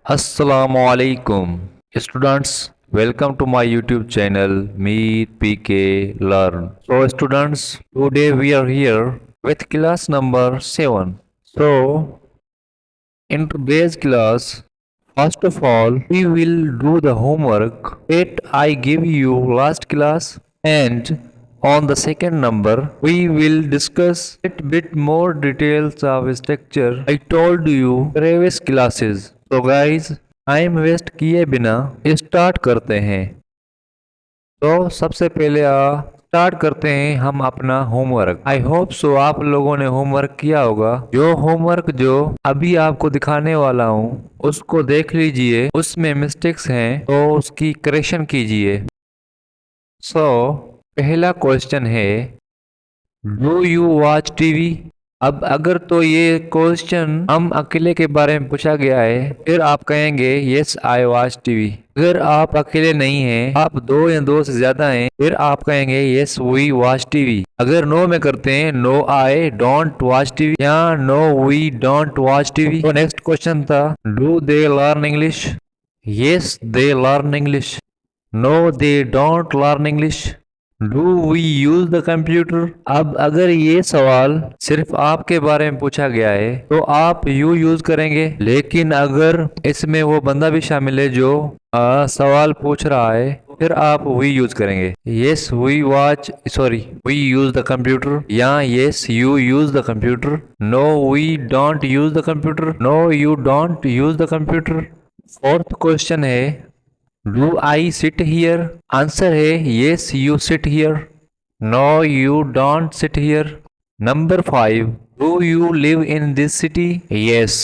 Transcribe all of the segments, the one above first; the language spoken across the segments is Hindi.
Assalamualaikum. Students, welcome to my YouTube channel Meet PK Learn. So students, today we are here with class number 7. So in today's class, first of all, we will do the homework that I gave you last class, and on the second number, we will discuss a bit more details of structure I told you previous classes. So guys, time waste किए बिना स्टार्ट करते हैं। तो सबसे पहले स्टार्ट करते हैं हम अपना होमवर्क। आई होप सो आप लोगों ने होमवर्क किया होगा। जो होमवर्क जो अभी आपको दिखाने वाला हूँ उसको देख लीजिए, उसमें मिस्टेक्स हैं तो उसकी करेक्शन कीजिए। सो पहला क्वेश्चन है, डू यू वॉच टीवी? अब अगर तो ये क्वेश्चन हम अकेले के बारे में पूछा गया है, फिर आप कहेंगे यस आई वॉच टीवी। अगर आप अकेले नहीं हैं, आप दो या दो से ज्यादा हैं, फिर आप कहेंगे यस वी वॉच टीवी। अगर नो में करते हैं, no I don't watch TV या no we don't watch TV. तो नेक्स्ट क्वेश्चन था, do they learn English? Yes they learn English. No they don't learn English. Do we use the computer? अब अगर ये सवाल सिर्फ आपके बारे में पूछा गया है तो आप यू यूज करेंगे, लेकिन अगर इसमें वो बंदा भी शामिल है जो सवाल पूछ रहा है, फिर आप वी यूज करेंगे। Yes we watch sorry we use the computer या yes you use the computer. No we don't use the computer. No you don't use the computer. Fourth question है, do I sit here? Answer है yes you sit here. No you don't sit here. Number 5, do you live in this city? Yes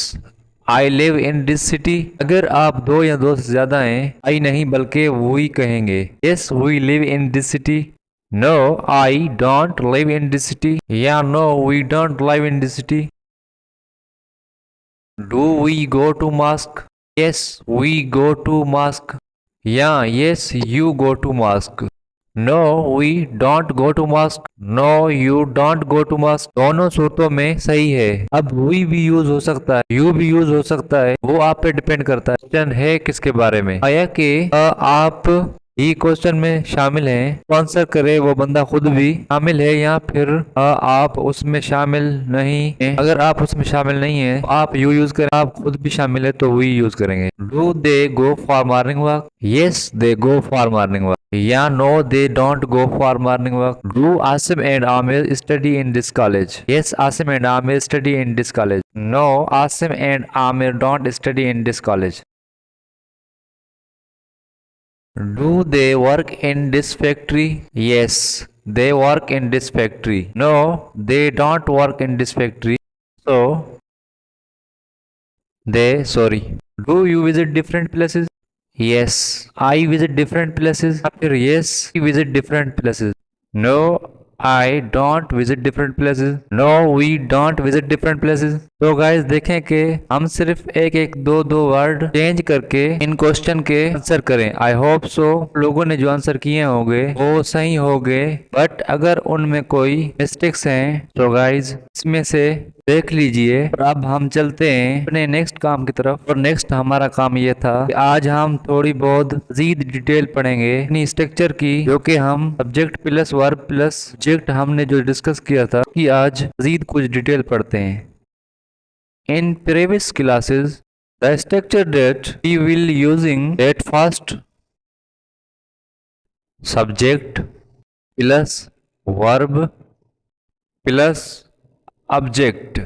I live in this city. अगर आप दो या दो से ज्यादा हैं, आई नहीं बल्कि वी कहेंगे। Yes we live in this city. No I don't live in this city या no we don't live in this city. Do we go to mosque? Yes we go to mosque या yes you go to mosque. No we don't go to mosque. No you don't go to mosque. दोनों सूरतों में सही है। अब वी भी यूज हो सकता है, यू भी यूज हो सकता है, वो आप पे डिपेंड करता है क्वेश्चन है किसके बारे में आया कि आप ये क्वेश्चन में शामिल हैं, तो आंसर करे वो बंदा खुद भी शामिल है या फिर आप उसमें शामिल नहीं है। अगर आप उसमें शामिल नहीं है तो आप यू यूज करें, आप खुद भी शामिल है तो वी यूज करेंगे। Do they go for morning walk? Yes they go for morning walk या no they don't go for morning walk. Do Asim and Amir study in this college? Yes Asim and Amir study in this college. No Asim and Amir don't study in this college. Do they work in this factory? Yes, they work in this factory. No, they don't work in this factory. So, do you visit different places? Yes, I visit different places. After yes, we visit different places. No, I don't visit different places. No, we don't visit different places. तो गाइस देखें कि हम सिर्फ एक एक दो दो वर्ड चेंज करके इन क्वेश्चन के आंसर करें। आई होप सो लोगों ने जो आंसर किए होंगे वो सही होंगे, बट अगर उनमें कोई मिस्टेक्स हैं तो गाइस इसमें से देख लीजिए। और अब हम चलते हैं अपने नेक्स्ट काम की तरफ। और नेक्स्ट हमारा काम ये था कि आज हम थोड़ी बहुत मजीद डिटेल पढ़ेंगे अपनी स्ट्रक्चर की, जो कि हम subject plus verb plus subject हमने जो डिस्कस किया था कि आज मजीद कुछ डिटेल पढ़ते हैं। In previous classes the structure that we will using that first subject plus verb plus object,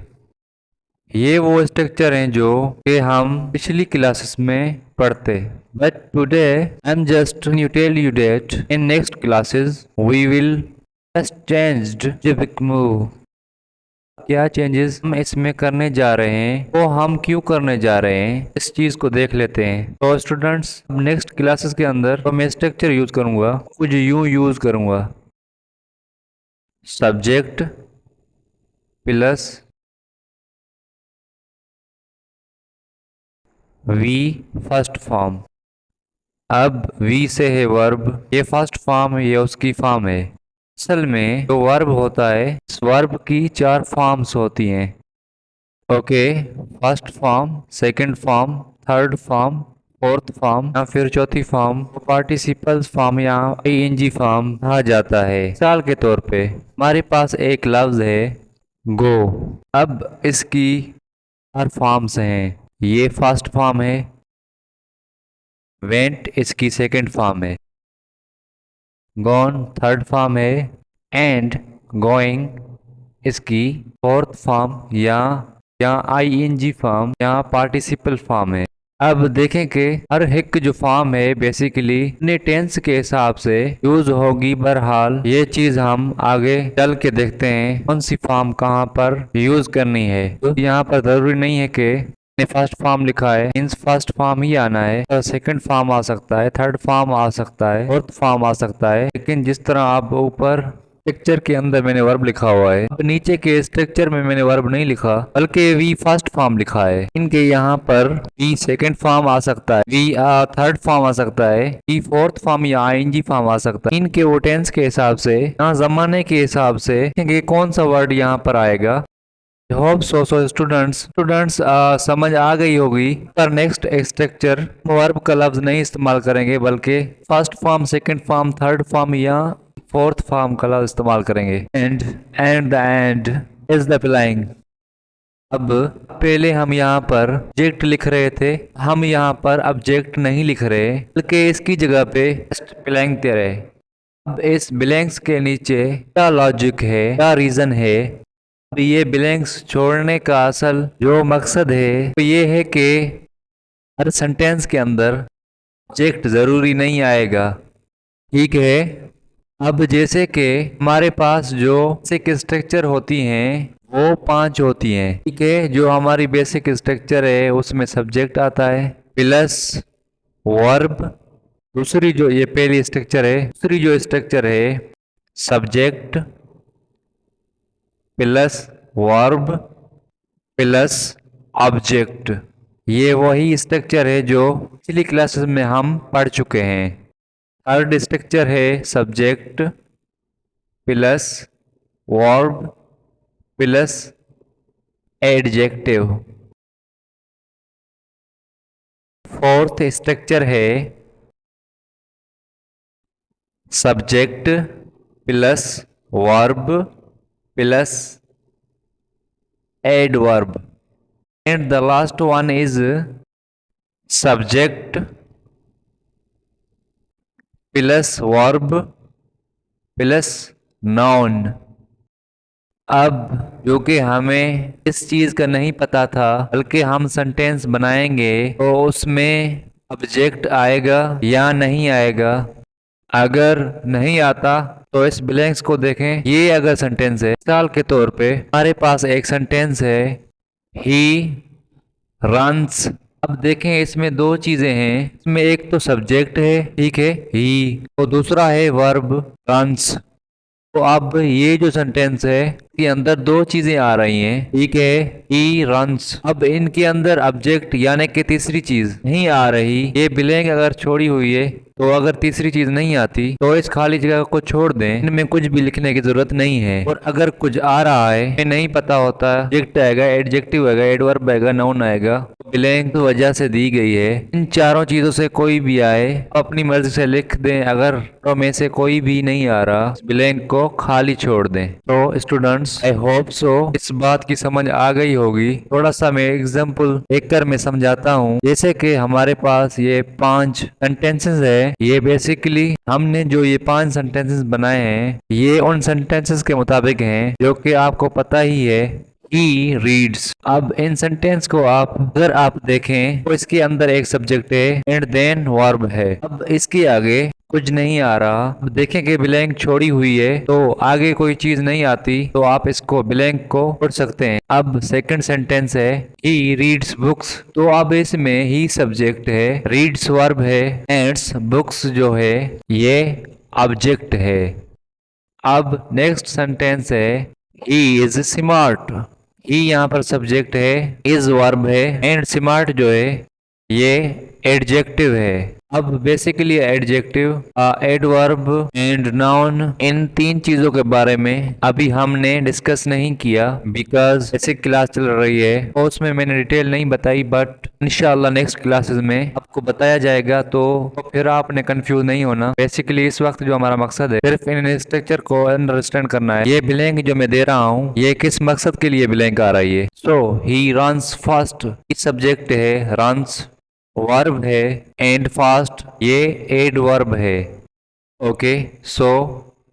ये वो स्ट्रक्चर हैं जो कि हम पिछली क्लासेस में पढ़ते। But today I am just you tell you that in next classes we will just changed move. क्या चेंजेस हम इसमें करने जा रहे हैं, वो हम क्यों करने जा रहे हैं, इस चीज को देख लेते हैं। तो स्टूडेंट्स अब नेक्स्ट क्लासेस के अंदर तो मैं स्ट्रक्चर यूज करूंगा, कुछ यूं यूज करूंगा, subject plus V first form. अब वी से है वर्ब, ये फर्स्ट फॉर्म ये उसकी फॉर्म है। असल में जो वर्ब होता है, इस वर्ब की 4 फॉर्म्स होती हैं। Okay, first form, second form, third form, fourth form या फिर चौथी फॉर्म पार्टिसिपल फॉर्म या आईएनजी फॉर्म कहा जाता है। मिसाल के तौर पे हमारे पास एक लफ्ज है गो। अब इसकी 4 फॉर्म्स हैं। ये फर्स्ट फॉर्म है, वेंट इसकी सेकंड फॉर्म है, गॉन थर्ड फॉर्म है एंड गोइंग इसकी फोर्थ फॉर्म या आईएनजी फॉर्म या पार्टिसिपल फॉर्म है। अब देखें कि हर एक जो फॉर्म है बेसिकली अपने टेंस के हिसाब से यूज होगी। बहरहाल ये चीज हम आगे चल के देखते हैं कौन सी फॉर्म कहाँ पर यूज करनी है। तो यहाँ पर जरूरी नहीं है कि ने फर्स्ट फॉर्म लिखा है मीन्स फर्स्ट फॉर्म ही आना है, तो सेकंड फॉर्म आ सकता है, थर्ड फॉर्म आ सकता है, फोर्थ फॉर्म आ सकता है। लेकिन जिस तरह आप ऊपर स्ट्रक्चर के अंदर मैंने वर्ब लिखा हुआ है, अब नीचे के स्ट्रक्चर में मैंने वर्ब नहीं लिखा बल्कि वी फर्स्ट फॉर्म लिखा है। इनके यहाँ पर वी सेकंड फॉर्म आ सकता है, वी थर्ड फॉर्म आ सकता है, वी फोर्थ फॉर्म या आईएनजी फॉर्म आ सकता है। इनके वो टेंस के हिसाब से यहाँ जमाने के हिसाब से देखेंगे कौन सा वर्ड यहाँ पर आएगा। होप सो स्टूडेंट्स समझ आ गई होगी। पर नेक्स्ट स्ट्रक्चर वर्ब का लफ्ज नहीं इस्तेमाल करेंगे बल्कि first form, second form, third form या फोर्थ फॉर्म का लफ्ज इस्तेमाल करेंगे। And the end is the applying. अब पहले हम यहाँ पर ऑब्जेक्ट लिख रहे थे, हम यहाँ पर ऑब्जेक्ट नहीं लिख रहे बल्कि इसकी जगह पे ब्लैंक दे रहे। अब इस ब्लैंक्स के नीचे क्या लॉजिक है, क्या रीजन है। अब ये ब्लैंक्स छोड़ने का असल जो मकसद है तो ये है कि हर सेंटेंस के अंदर ऑब्जेक्ट जरूरी नहीं आएगा। ठीक है। अब जैसे कि हमारे पास जो बेसिक स्ट्रक्चर होती हैं वो 5 होती हैं। ठीक है। जो हमारी बेसिक स्ट्रक्चर है उसमें सब्जेक्ट आता है प्लस वर्ब। दूसरी जो ये पहली स्ट्रक्चर है, दूसरी जो स्ट्रक्चर है subject plus verb plus object. ये वही स्ट्रक्चर है जो पिछली क्लासेस में हम पढ़ चुके हैं। थर्ड स्ट्रक्चर है subject plus verb plus adjective. Fourth structure है subject plus verb plus adverb and the last one is subject plus verb plus noun. अब जो कि हमें इस चीज का नहीं पता था बल्कि हम सेंटेंस बनाएंगे तो उसमें ऑब्जेक्ट आएगा या नहीं आएगा। अगर नहीं आता तो इस ब्लैंक्स को देखें। ये अगर सेंटेंस है, मिसाल के तौर पे हमारे पास एक सेंटेंस है ही रन्स। अब देखें इसमें 2 चीजें हैं, इसमें एक तो सब्जेक्ट है, ठीक है, ही, और दूसरा है वर्ब रन्स। तो अब ये जो सेंटेंस है के अंदर 2 चीजें आ रही हैं, ठीक है, ही रन्स। अब इनके अंदर ऑब्जेक्ट यानी कि तीसरी चीज नहीं आ रही। ये ब्लैंक अगर छोड़ी हुई है तो अगर तीसरी चीज नहीं आती तो इस खाली जगह को छोड़ दें, इनमें कुछ भी लिखने की जरूरत नहीं है। और अगर कुछ आ रहा है ये नहीं पता होता, ऑब्जेक्ट आएगा, एडजेक्टिव आएगा, एडवर्ब आएगा, नाउन आएगा, ब्लैंक वजह से दी गई है। इन चारों चीजों से कोई भी आए अपनी मर्जी से लिख दें। अगर तो में से कोई भी नहीं आ रहा ब्लैंक को खाली छोड़ दें। तो स्टूडेंट्स आई होप सो इस बात की समझ आ गई होगी। थोड़ा सा मैं एग्जाम्पल देखकर मैं समझाता हूँ। जैसे कि हमारे पास ये 5 सेंटेंसेस है। ये बेसिकली हमने जो ये 5 सेंटेंसेस बनाए हैं ये उन सेंटेंसेस के मुताबिक हैं जो कि आपको पता ही है। He reads। अब इन सेंटेंस को आप अगर आप देखें तो इसके अंदर एक सब्जेक्ट है एंड देन वर्ब है। अब इसके आगे कुछ नहीं आ रहा। अब देखें कि ब्लैंक छोड़ी हुई है तो आगे कोई चीज नहीं आती तो आप इसको ब्लैंक को छोड़ सकते हैं। अब सेकंड सेंटेंस है ही रीड्स बुक्स। तो अब इसमें ही सब्जेक्ट है, रीड्स वर्ब है, एंड्स बुक्स जो है ये ऑब्जेक्ट है। अब नेक्स्ट सेंटेंस है ही इज स्मार्ट। ही यहाँ पर सब्जेक्ट है, इज वर्ब है, एंड स्मार्ट जो है ये एडजेक्टिव है। अब basically adjective, adverb and noun, इन तीन चीजों के बारे में अभी हमने डिस्कस नहीं किया बिकॉज ऐसी क्लास चल रही है और उसमें मैंने डिटेल नहीं बताई, बट इंशाल्लाह नेक्स्ट क्लासेस में आपको बताया जाएगा, तो फिर आपने कंफ्यूज नहीं होना। बेसिकली इस वक्त जो हमारा मकसद है सिर्फ इन स्ट्रक्चर को अंडरस्टैंड करना है। ये ब्लैंक जो मैं दे रहा हूँ ये किस मकसद के लिए ब्लैंक आ रही है। सो ही रन्स फास्ट, सब्जेक्ट है, रन्स वर्ब है, एंड फास्ट ये एडवर्ब है। Okay, so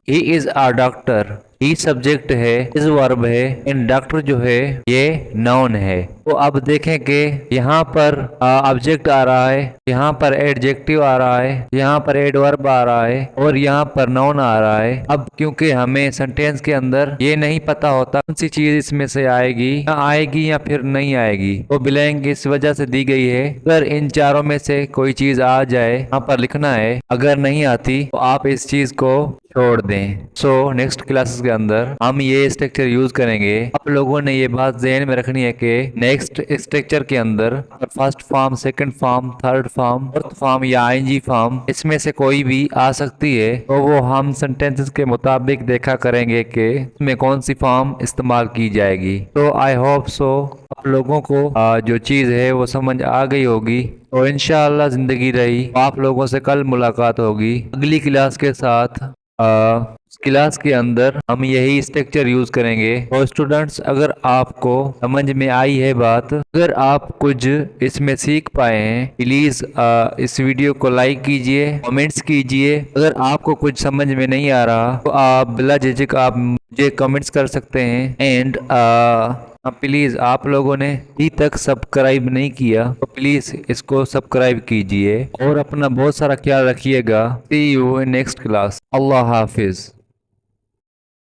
he is a doctor, he subject है, इज वर्ब है, एंड डॉक्टर जो है ये नाउन है। तो अब देखें कि यहाँ पर ऑब्जेक्ट आ रहा है, यहाँ पर एडजेक्टिव आ रहा है, यहाँ पर एडवर्ब आ रहा है और यहाँ पर नाउन आ रहा है। अब क्योंकि हमें सेंटेंस के अंदर ये नहीं पता होता कौन सी चीज इसमें से आएगी या फिर नहीं आएगी, तो ब्लैंक इस वजह से दी गई है। अगर इन चारों में से कोई चीज आ जाए यहाँ पर लिखना है, अगर नहीं आती तो आप इस चीज को छोड़ दें। सो नेक्स्ट क्लासेस के अंदर हम ये स्ट्रक्चर यूज करेंगे। आप लोगों ने ये बात ध्यान में रखनी है कि नेक्स्ट स्ट्रक्चर के अंदर first form, second form, third form, fourth form या आईएनजी फॉर्म इसमें से कोई भी आ सकती है, तो वो हम सेंटेंसेस के मुताबिक देखा करेंगे कि इसमें कौन सी फॉर्म इस्तेमाल की जाएगी। तो आई होप सो आप लोगों को जो चीज़ है वो समझ आ गई होगी। तो इंशाअल्लाह जिंदगी रही तो आप लोगों से कल मुलाकात होगी अगली क्लास के साथ। क्लास के अंदर हम यही स्ट्रक्चर यूज करेंगे। और स्टूडेंट्स, अगर आपको समझ में आई है बात, अगर आप कुछ इसमें सीख पाए हैं, प्लीज इस वीडियो को लाइक कीजिए, कमेंट्स कीजिए। अगर आपको कुछ समझ में नहीं आ रहा तो आप बिला झिझक आप मुझे कमेंट्स कर सकते हैं। एंड प्लीज आप लोगों ने अभी तक सब्सक्राइब नहीं किया तो प्लीज इसको सब्सक्राइब कीजिए और अपना बहुत सारा ख्याल रखिएगा। See you in next class. अल्लाह हाफिज।